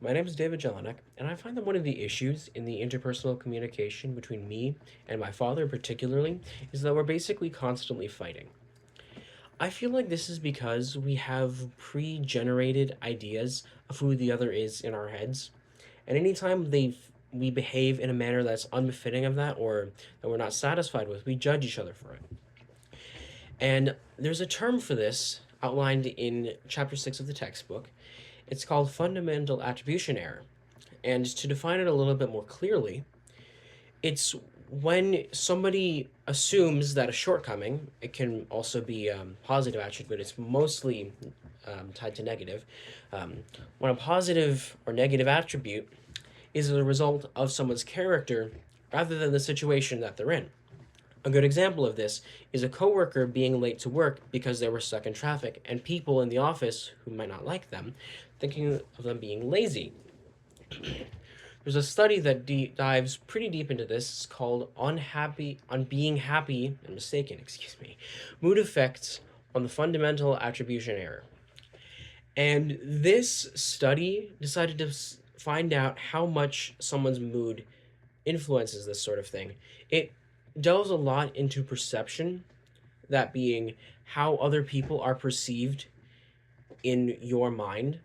My name is David Jelinek, and I find that one of the issues in the interpersonal communication between me and my father, particularly, is that we're basically constantly fighting. I feel like this is because we have pre generated ideas of who the other is in our heads, and anytime we behave in a manner that's unbefitting of that or that we're not satisfied with, we judge each other for it. And there's a term for this outlined in chapter 6 of the textbook. It's called fundamental attribution error. And to define it a little bit more clearly, it's when somebody assumes that a shortcoming, it can also be positive attribute, but it's mostly tied to negative. When a positive or negative attribute is a result of someone's character rather than the situation that they're in. A good example of this is a coworker being late to work because they were stuck in traffic, and people in the office who might not like them thinking of them being lazy. There's a study that dives pretty deep into this. It's called on being happy and mistaken, excuse me, mood effects on the fundamental attribution error. And this study decided to find out how much someone's mood influences this sort of thing. It delves a lot into perception, that being how other people are perceived in your mind,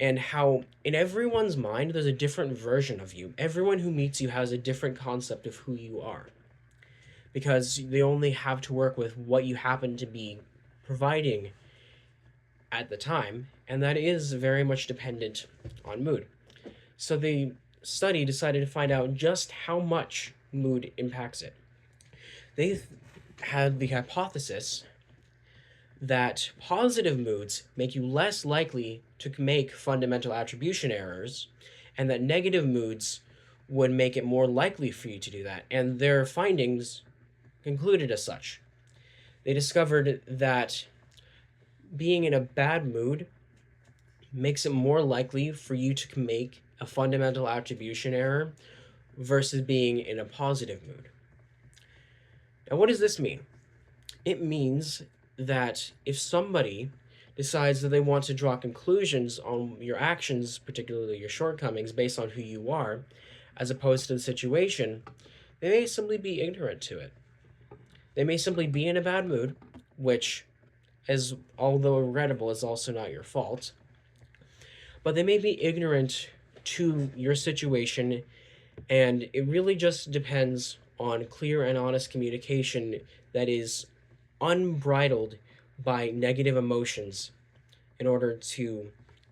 and how in everyone's mind there's a different version of you. Everyone who meets you has a different concept of who you are because they only have to work with what you happen to be providing at the time, and that is very much dependent on mood. So the study decided to find out just how much mood impacts it. They had the hypothesis that positive moods make you less likely to make fundamental attribution errors, and that negative moods would make it more likely for you to do that. And their findings concluded as such. They discovered that being in a bad mood makes it more likely for you to make a fundamental attribution error versus being in a positive mood. Now, what does this mean? It means that if somebody decides that they want to draw conclusions on your actions, particularly your shortcomings, based on who you are, as opposed to the situation, they may simply be ignorant to it. They may simply be in a bad mood, which, as although regrettable, is also not your fault, but they may be ignorant to your situation, and it really just depends on clear and honest communication that is unbridled by negative emotions in order to